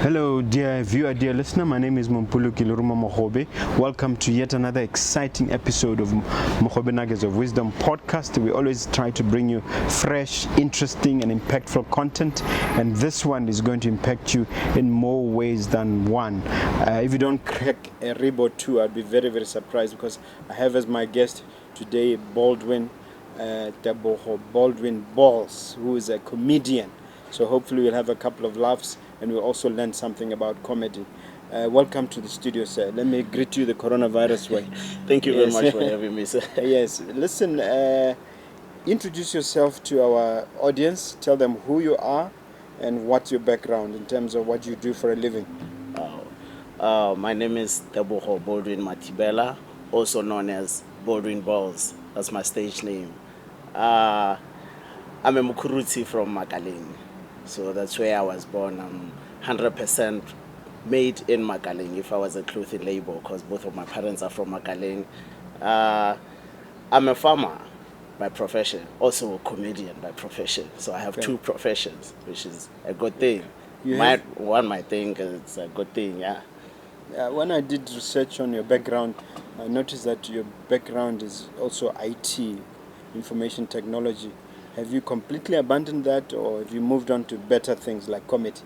Hello dear viewer, dear listener, my name is Mompoloki Lerumo Mogobe. Welcome to yet another exciting episode of Mogobe Nuggets of Wisdom podcast. We always try to bring you fresh, interesting and impactful content, and this one is going to impact you in more ways than one. If you don't crack a rib or two, I'd be very, very surprised, because I have as my guest today Boldwin Bals, who is a comedian. So hopefully we'll have a couple of laughs and we'll also learn something about comedy. Welcome to the studio, sir. Let me greet you the coronavirus way. Thank you very much for having me, sir. Yes. Listen, introduce yourself to our audience. Tell them who you are and what's your background in terms of what you do for a living. My name is Mr Boldwin Bals, also known as Boldwin Bals. That's my stage name. I'm a Mukuruti from Makaleng. So that's where I was born. I'm 100% made in Makaleng, if I was a clothing label, because both of my parents are from Makaleng. I'm a farmer by profession, also a comedian by profession. So I have two professions, which is a good thing. One might think it's a good thing, yeah. When I did research on your background, I noticed that your background is also IT, information technology. Have you completely abandoned that, or have you moved on to better things like comedy?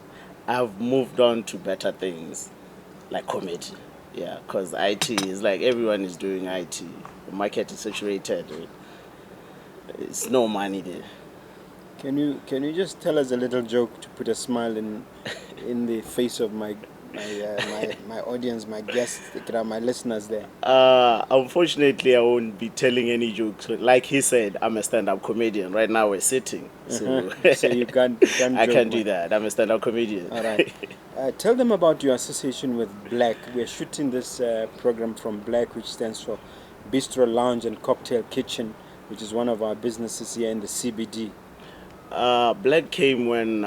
I've moved on to better things like comedy, yeah, because IT is like everyone is doing IT. The market is saturated. It's no money there. Can you just tell us a little joke to put a smile in the face of my audience, my guests, my listeners there? Unfortunately, I won't be telling any jokes. Like he said, I'm a stand-up comedian. Right now we're sitting, so so you can't I can't do that. I'm a stand-up comedian. All right. Tell them about your association with Black. We're shooting this program from Black, which stands for Bistro Lounge and Cocktail Kitchen, which is one of our businesses here in the CBD. Black came when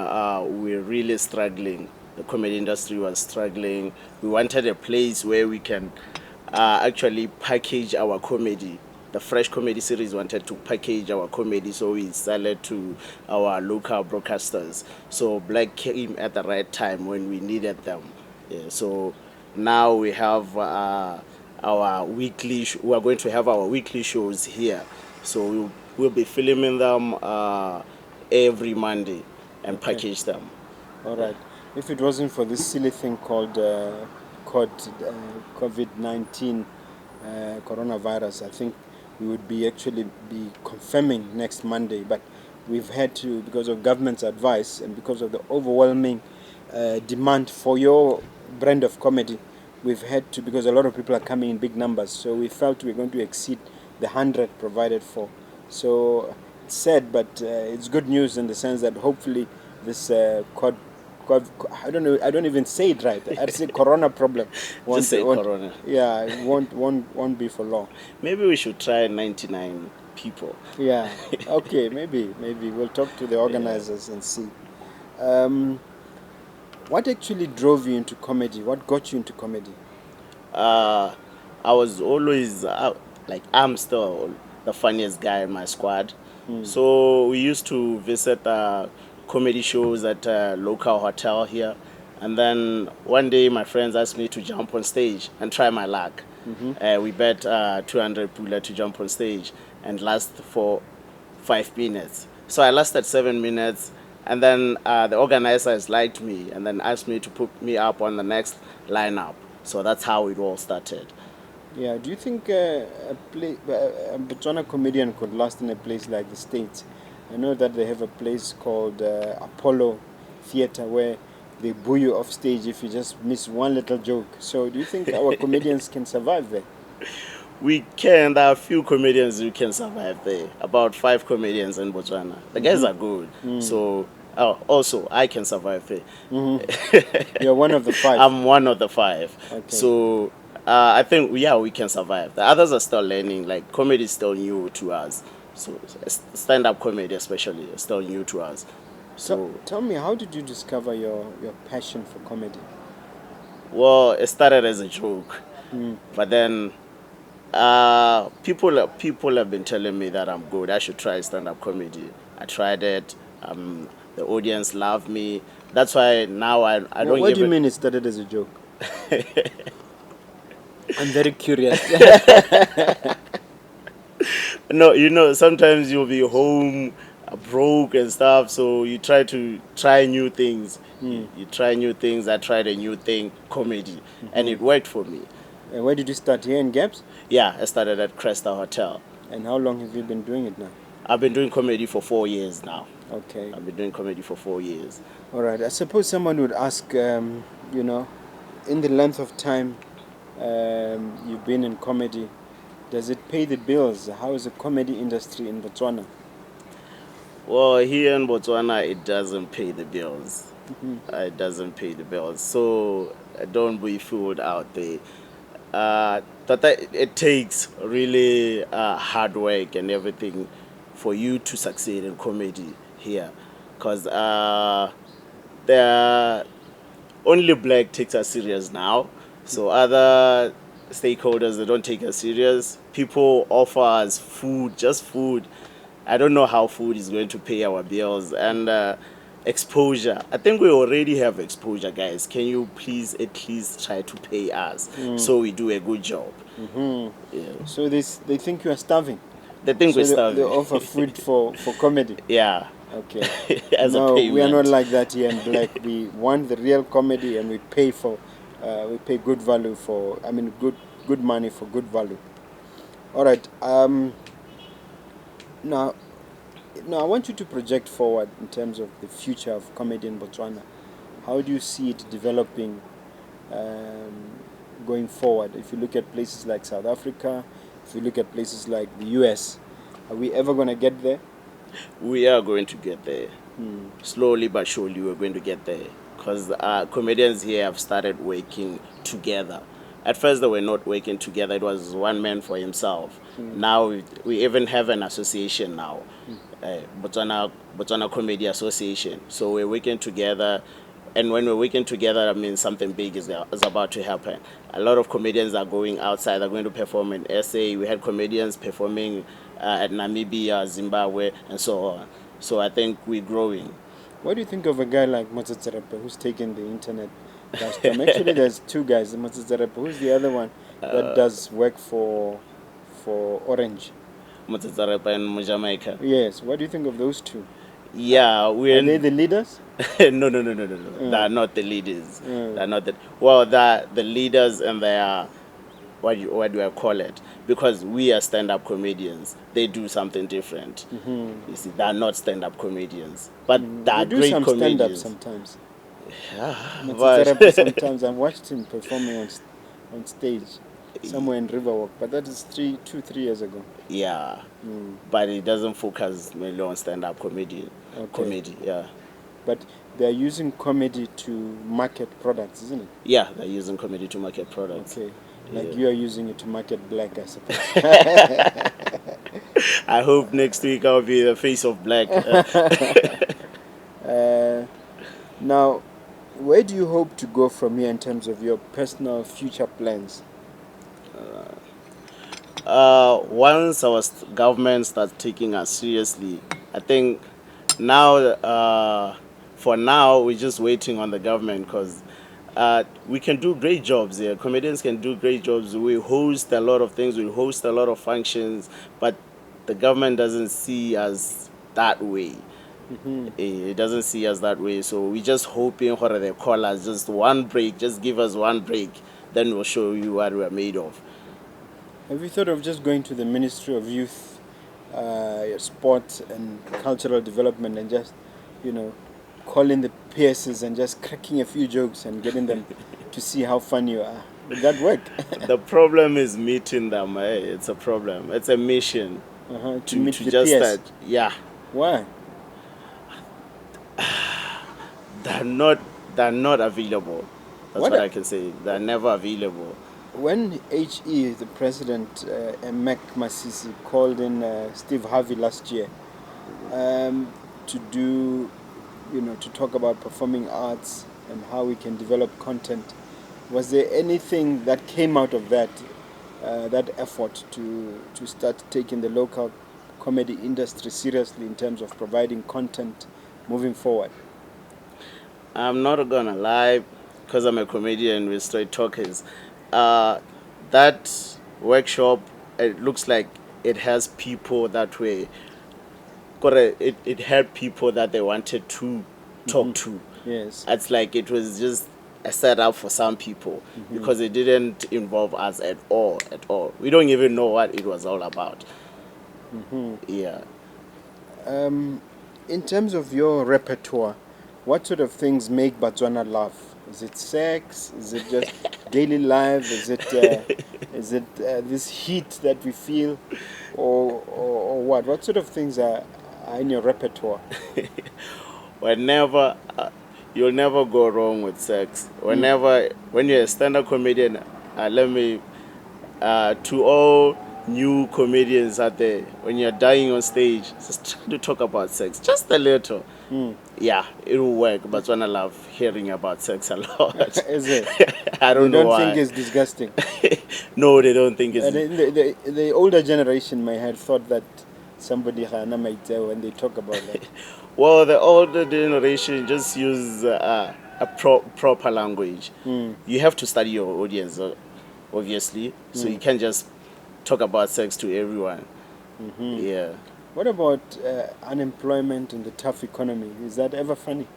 we were really struggling. The comedy industry was struggling. We wanted a place where we can actually package our comedy. The Fresh Comedy series wanted to package our comedy, so we sell it to our local broadcasters. So Black came at the right time when we needed them. Yeah, so now we have our weekly. We are going to have our weekly shows here. So we'll be filming them every Monday and package them. All right. If it wasn't for this silly thing called COVID-19 coronavirus, I think we would be confirming next Monday. But we've had to, because of government's advice and because of the overwhelming demand for your brand of comedy, we've had to, because a lot of people are coming in big numbers, so we felt we're going to exceed the 100 provided for. So it's sad, but it's good news in the sense that hopefully this I don't know. I don't even say it right. I say corona problem. Just say corona. Yeah, it won't be for long. Maybe we should try 99 people. Yeah. Okay. Maybe we'll talk to the organizers and see. What actually drove you into comedy? What got you into comedy? I was always I'm still the funniest guy in my squad. So we used to visit comedy shows at a local hotel here, and then one day my friends asked me to jump on stage and try my luck. We bet 200 pula to jump on stage and last for 5 minutes. So I lasted 7 minutes, and then the organizers liked me and then asked me to put me up on the next lineup. So that's how it all started. Yeah. Do you think a Botswana comedian could last in a place like the States? I know that they have a place called Apollo Theater where they boo you off stage if you just miss one little joke. So do you think our comedians can survive there? We can. There are a few comedians who can survive there. About 5 comedians in Botswana. The guys are good. So also, I can survive there. You're one of the 5. I'm one of the 5. Okay. So I think, we can survive. The others are still learning. Like, comedy is still new to us. So stand-up comedy especially is still new to us. So tell me, how did you discover your passion for comedy? Well, it started as a joke. But then People have been telling me that I'm good. I should try stand-up comedy. I tried it. The audience loved me. That's why now I don't What do you even. mean it started as a joke? I'm very curious. No, sometimes you'll be home broke and stuff, so you try new things. You try new things. I tried a new thing, comedy, and it worked for me. Where did you start? Here in Gaps? Yeah, I started at Cresta Hotel. And how long have you been doing it now? I've been doing comedy for 4 years now. Okay. I've been doing comedy for 4 years. All right. I suppose someone would ask, in the length of time you've been in comedy, does it pay the bills? How is the comedy industry in Botswana? Well, here in Botswana, it doesn't pay the bills. It doesn't pay the bills. So don't be fooled out there. It takes really hard work and everything for you to succeed in comedy here. Because the only black takes us serious now. So other stakeholders, they don't take us serious. People offer us food, just food. I don't know how food is going to pay our bills. And exposure. I think we already have exposure, guys. Can you please at least try to pay us so we do a good job? Yeah. So they think you are starving. They think we're So starving. they offer food for comedy. Yeah. Okay. As No, a payment. we are not like that here in Black. We want the real comedy, and we pay good value for. I mean, good money for good value. All right. Now, I want you to project forward in terms of the future of comedy in Botswana. How do you see it developing going forward? If you look at places like South Africa, if you look at places like the US, are we ever going to get there? We are going to get there. Slowly but surely, we're going to get there. Because comedians here have started working together. At first, they were not working together. It was one man for himself. Now, we even have an association now, Botswana Comedy Association. So we're working together. And when we're working together, that means something big is about to happen. A lot of comedians are going outside. They're going to perform in SA. We had comedians performing at Namibia, Zimbabwe, and so on. So I think we're growing. What do you think of a guy like Motsatsarepa who's taken the internet by storm? Actually, there's two guys. Motsatsarepa, who's the other one that does work for Orange? Motsatsarepa and Jamaica. Yes. What do you think of those two? Yeah, we're. Are they the leaders? No. They're not the leaders. They're not the. Well, they're the leaders, and they are. What do I call it? Because we are stand-up comedians. They do something different. You see, they're not stand-up comedians, but they're They do great some stand-up comedians. sometimes. Yeah, Motsatsarepa sometimes. I've watched him performing on stage somewhere in Riverwalk, but that is 3 years ago. Yeah, but it doesn't focus mainly on stand-up comedy. Comedy, yeah. But they're using comedy to market products, isn't it? Yeah, they're using comedy to market products. Okay. Like you are using it to market Black, I suppose. I hope next week I'll be the face of Black. Now, where do you hope to go from here in terms of your personal future plans? Once our government starts taking us seriously, I think now, for now, we're just waiting on the government because we can do great jobs here. Comedians can do great jobs. We host a lot of things. We host a lot of functions, but the government doesn't see us that way. It doesn't see us that way. So we're just hoping for they call us just one break. Just give us one break. Then we'll show you what we're made of. Have you thought of just going to the Ministry of Youth, Sport and Cultural Development and just, calling the PSs and just cracking a few jokes and getting them to see how funny you are? Would that work? The problem is meeting them. It's a problem. It's a mission to meet the just PS. start. Yeah. Why? They're not available. That's what I can say. They're never available. When HE, the president, Mek Masisi, called in Steve Harvey last year to do, to talk about performing arts and how we can develop content, was there anything that came out of that that effort to start taking the local comedy industry seriously in terms of providing content moving forward? I'm not gonna lie, because I'm a comedian with straight talkers. Uh, that workshop, it looks like it has people that way. Correct. It had people that they wanted to talk to. Yes. It's like it was just a setup for some people because it didn't involve us at all. At all. We don't even know what it was all about. Yeah. In terms of your repertoire, what sort of things make Botswana laugh? Is it sex? Is it just daily life? Is it this heat that we feel, or what? What sort of things are in your repertoire? Whenever you'll never go wrong with sex. When you're a stand-up comedian, let me to all new comedians out there, when you're dying on stage, just try to talk about sex, just a little. Yeah, it will work. But when I love hearing about sex a lot. Is it? I don't You know don't why. think it's disgusting? No, they don't think it's. The older generation may have thought that somebody might when they talk about that. Well, the older generation just use proper language. You have to study your audience, obviously. So you can't just talk about sex to everyone. Yeah. What about unemployment and the tough economy? Is that ever funny?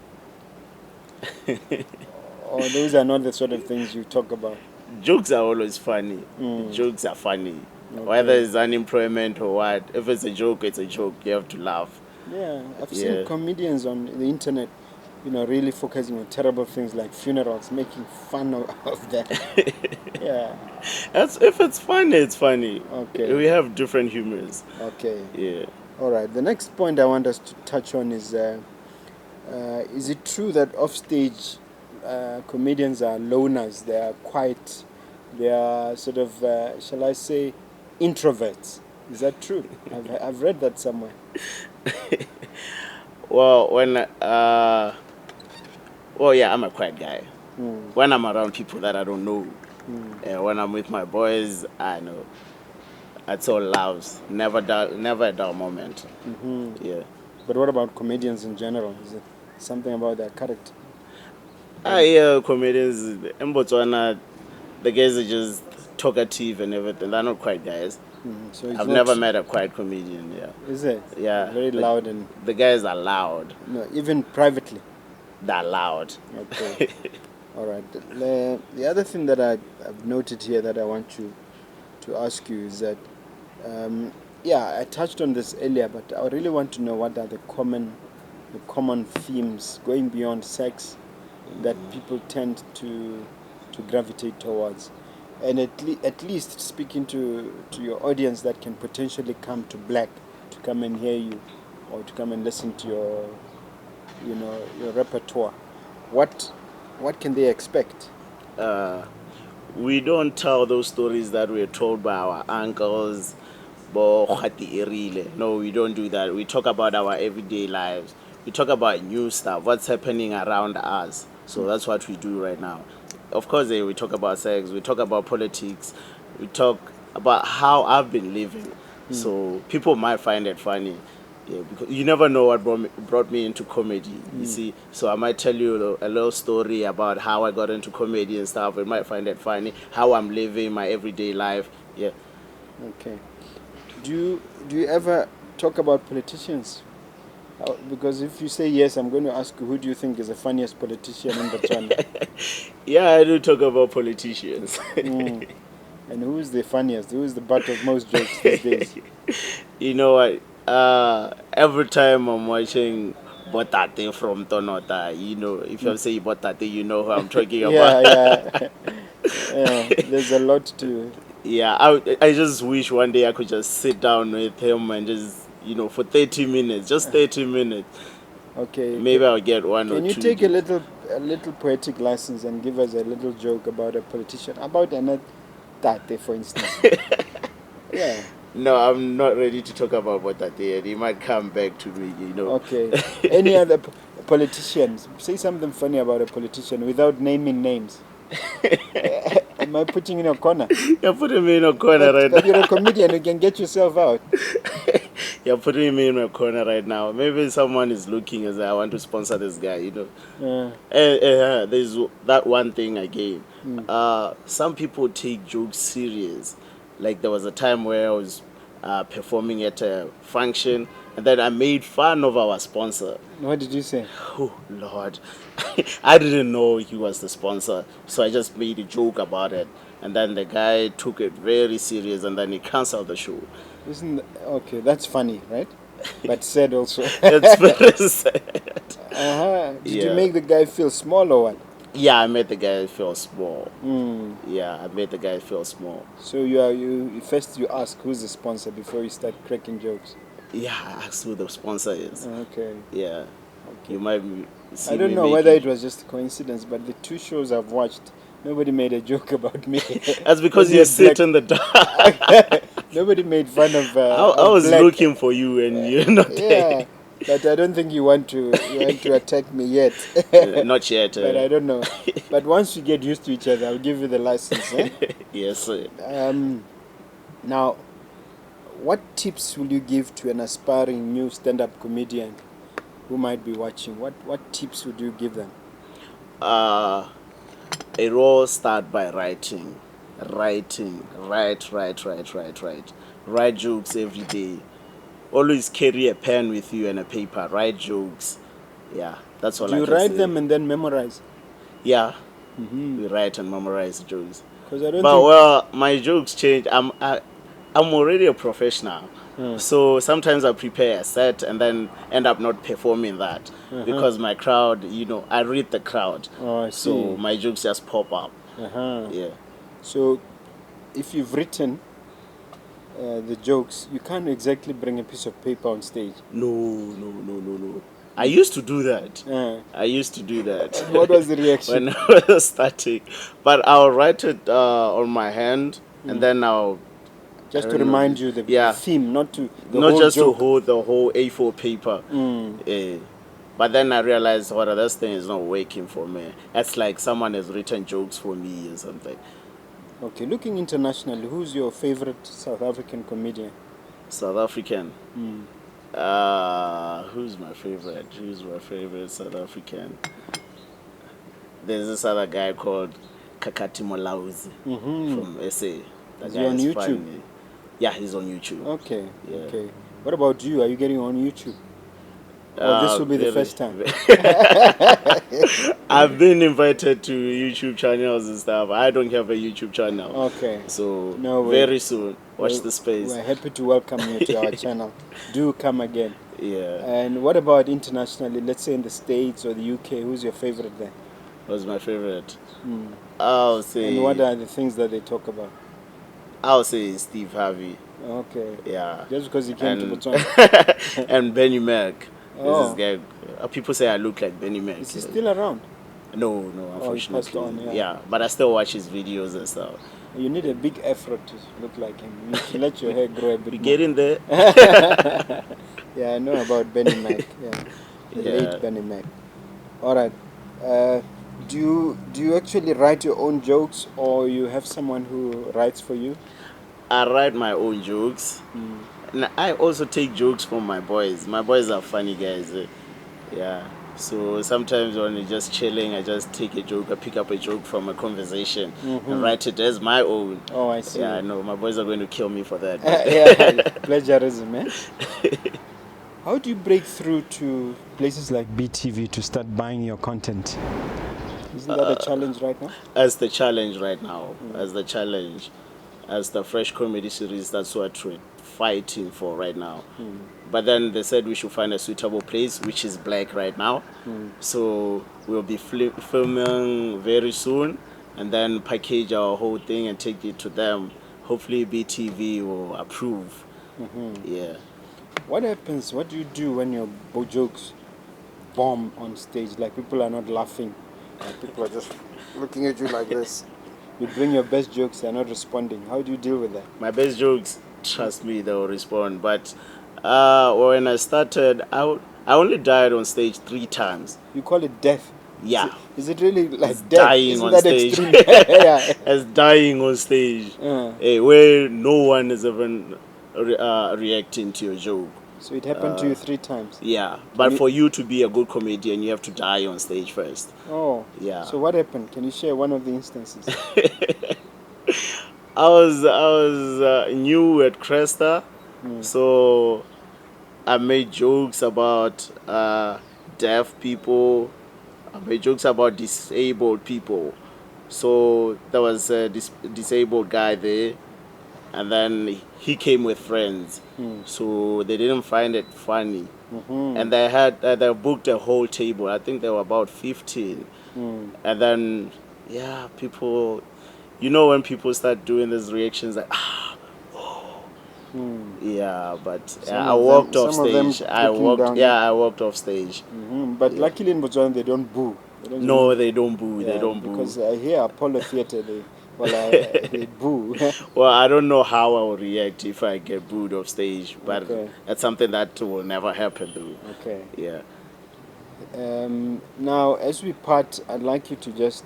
Or those are not the sort of things you talk about? Jokes are always funny. Jokes are funny. Whether it's unemployment or what, if it's a joke, it's a joke. You have to laugh. Yeah, I've seen comedians on the internet, really focusing on terrible things like funerals, making fun of that. Yeah. If it's funny, it's funny. Okay. We have different humors. Okay. Yeah. All right. The next point I want us to touch on is it true that offstage comedians are loners? They are quiet. They are sort of, shall I say, introverts. Is that true? I've read that somewhere. Well, yeah, I'm a quiet guy. When I'm around people that I don't know, when I'm with my boys, I know. That's all loves. Never a dull moment. Yeah. But what about comedians in general? Is it something about their character? Yeah, comedians in Botswana, the guys are just talkative and everything. They're not quiet guys. So it's I've not, never met a quiet comedian. Yeah. Is it? Yeah. Very loud and. The guys are loud. No, even privately. They're loud. Okay. All right. The other thing that I've noted here that I want you to ask you is that, I touched on this earlier, but I really want to know what are the common themes going beyond sex that people tend to gravitate towards, and at least speaking to your audience that can potentially come to Black to come and hear you or to come and listen to your repertoire. What can they expect? We don't tell those stories that we're told by our uncles. No, we don't do that. We talk about our everyday lives. We talk about new stuff, what's happening around us. So that's what we do right now. Of course, we talk about sex, we talk about politics, we talk about how I've been living. So people might find it funny. Yeah, because you never know what brought me into comedy, you see. So I might tell you a little story about how I got into comedy and stuff. You might find it funny, how I'm living my everyday life. Yeah. Okay. Do you ever talk about politicians? Because if you say yes, I'm going to ask you, who do you think is the funniest politician in Botswana? Yeah, I do talk about politicians. And who is the funniest? Who is the butt of most jokes these days? You know what? Every time I'm watching Botate from Tonota, if you say Botate, you know who I'm talking about. Yeah. There's a lot to. Yeah, I just wish one day I could just sit down with him and just, for 30 minutes, just 30 minutes. Okay. Maybe I'll get one or two. Can you take a little poetic license and give us a little joke about a politician, about an Tate, for instance? Yeah. No, I'm not ready to talk about Botate yet. He might come back to me, Okay. Any other politicians? Say something funny about a politician without naming names. Am I putting in a corner? You're putting me in a corner right But now. you're a comedian. You can get yourself out. You're putting me in a corner right now. Maybe someone is looking as I want to sponsor this guy, you know. There's that one thing again. Some people take jokes serious. Like there was a time where I was performing at a function, and then I made fun of our sponsor. What did you say? Oh Lord, I didn't know he was the sponsor, so I just made a joke about it, and then the guy took it very serious, and then he canceled the show. Okay? That's funny, right? But sad also. It's very sad. Did you Yeah. make the guy feel small or what? Yeah, I made the guy feel small. Yeah, I made the guy feel small. So you first you ask who's the sponsor before you start cracking jokes. Yeah, I asked who the sponsor is. Okay. Yeah, Okay. you might see I don't me know whether it making- was just a coincidence, but the 2 shows I've watched, nobody made a joke about me. That's because Maybe you a sit black- in the dark. Nobody made fun of. I was black. looking for you, and you're not Yeah, but I don't think you want to attack me yet. there. Not yet. But I don't know. But once we get used to each other, I'll give you the license. Eh? Yes, sir. Now, what tips will you give to an aspiring new stand-up comedian who might be watching? What tips would you give them? It all start by writing. Write. Write jokes every day. Always carry a pen with you and a paper. Write jokes. Yeah, that's all Do I you can write say. them and then memorize? Yeah, we write and memorize jokes. Because I don't But think. well, my jokes change. I'm already a professional, so sometimes I prepare a set and then end up not performing that because my crowd, you know, I read the crowd. Oh, I So see. my jokes just pop up. Uh-huh. Yeah. So, if you've written the jokes, you can't exactly bring a piece of paper on stage. No. I used to do that. I used to do that. What was the reaction? when I was starting? But I'll write it on my hand and then I'll Just I to don't know. remind you the Yeah. theme, not to the not whole just joke. to hold the whole A4 paper. But then I realized, what this thing is not working for me. It's like someone has written jokes for me or something. Okay, looking internationally, who's your favorite South African comedian? South African. Who's my favorite? Who's my favorite South African? There's this other guy called Kakati Molauzi from SA. That Is he guy on is YouTube? funny. Yeah, he's on YouTube. Okay, Yeah. okay. What about you? Are you getting on YouTube? Or this will be the Very- first time? I've been invited to YouTube channels and stuff. I don't have a YouTube channel. Okay. So No way. very soon, watch the space. We're happy to welcome you to our channel. Do come again. Yeah, And what about internationally? Let's say in the States or the UK, who's your favorite there? was my favorite. I'll say. And what are the things that they talk about? I'll say Steve Harvey. Okay. Yeah. Just because he came to And- Botswana. And Benny Mac. Oh. This guy. People say I look like Benny Mac. Is he still around? No, Oh, he passed unfortunately. on, yeah. But I still watch his videos and stuff. You need a big effort to look like him. You should let your hair grow a bit We more. get in there. Yeah, I know about Benny Mac. Yeah, the Yeah. late Benny Mac. All right. Do you actually write your own jokes, or you have someone who writes for you? I write my own jokes. And I also take jokes from my boys. My boys are funny guys. Yeah. So sometimes when you're just chilling, I just take a joke, I pick up a joke from a conversation and write it as my own. Oh, I see. Yeah, I know. My boys are going to kill me for that. Yeah, plagiarism, eh? How do you break through to places like BTV to start buying your content? Isn't that a challenge right now? As the challenge right now, as the challenge, as the fresh comedy series, that's what we're fighting for right now. But then they said we should find a suitable place, which is black right now. So we'll be filming very soon and then package our whole thing and take it to them. Hopefully BTV will approve. Yeah. What happens? What do you do when your jokes bomb on stage? Like people are not laughing. Like people are just looking at you like this. You bring your best jokes, they're not responding. How do you deal with that? My best jokes, trust me, they will respond. But when I started out, I only died on stage 3 times. You call it death. Yeah. Is it really like As death? dying Isn't on that stage. extreme? Yeah. As dying on stage. Uh, Where no one is even reacting to your joke. so it happened to you 3 times. Yeah, Can but you- for you to be a good comedian, you have to die on stage first. Oh. Yeah. So what happened? Can you share one of the instances? I was new at Cresta, Mm. so I made jokes about deaf people. I made jokes about disabled people. So there was a disabled guy there, and then he came with friends. Mm. So they didn't find it funny, Mm-hmm. and they booked a whole table. I think there were about 15, Mm. and then yeah, people, you know, when people start doing these reactions like Mm. yeah, but Some I of them- walked off some of them stage. looking down. I walked off stage. Mm-hmm. But Yeah. luckily in Botswana they don't boo. They don't No, really- they don't boo. They yeah, don't because boo. here Apollo Theatre they boo. Well, I don't know how I will react if I get booed off stage, but Okay. that's something that will never happen, though. Okay. Yeah. Now, as we part, I'd like you to just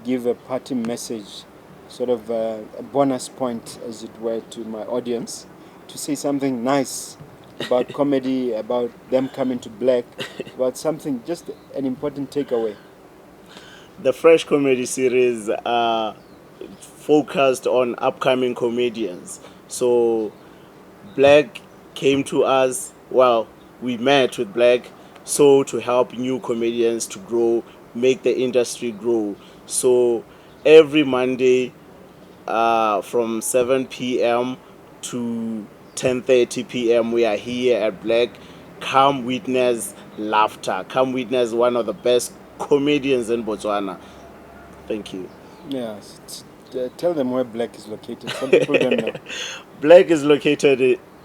give a party message, sort of a bonus point, as it were, to my audience, to say something nice about comedy, about them coming to Black, about something, just an important takeaway. The Fresh Comedy series focused on upcoming comedians. So Black came to us, well, we met with Black, so to help new comedians to grow, make the industry grow. So every Monday from 7 p.m. to 10:30 p.m. we are here at Black. Come witness laughter. Come witness one of the best comedians in Botswana. Thank you. Yes. Tell them where Black is located. Some people don't know. Black is located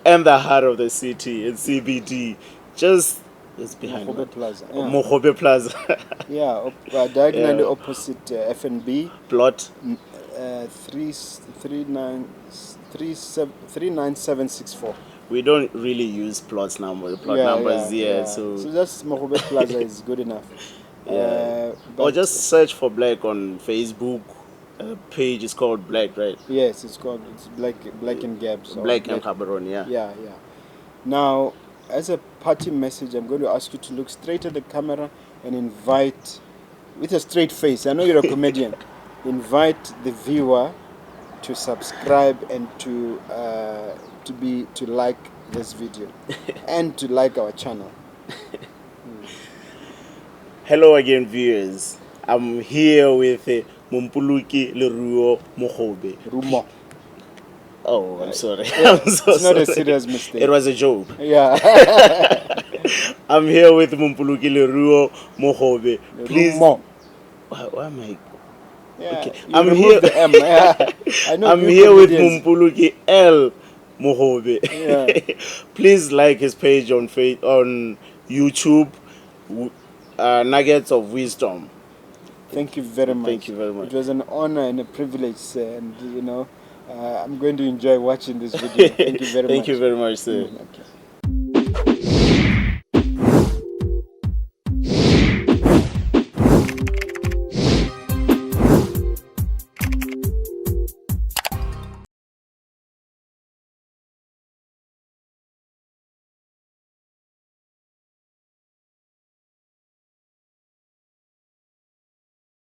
in the heart of the city, in CBD, just behind Mogobe what? Plaza. Yeah, Mogobe Plaza. yeah diagonally Yeah. opposite FNB. Plot. 39764. We don't really use plots number. The plot numbers, yeah. So So just Mogobe Plaza is good enough. yeah. Or But just search for Black on Facebook. Page is called Black, right? yes, it's Black and Gabs. Or Black and Cameron, yeah. Yeah. Now, as a party message, I'm going to ask you to look straight at the camera and invite, with a straight face. I know you're a comedian. Invite the viewer to subscribe and to like this video and to like our channel. Hello again, viewers. I'm here with Mompoloki, Lerumo, Mogobe. Rumo. Oh, I'm sorry. I'm so It's not a sorry. serious mistake. It was a joke. Yeah. I'm here with Mompoloki, Lerumo, Mogobe. Please. Rumo. Why am I? Yeah. Okay. You I'm remove here. the M. Yeah. I know. I'm you here with comedians- Mompoloki L Mogobe. Yeah. Please like his page on YouTube. Nuggets of Wisdom. Thank you very much. Thank you very much. It was an honor and a privilege, sir, and I'm going to enjoy watching this video. Thank you very much. Thank you very much, sir. Okay.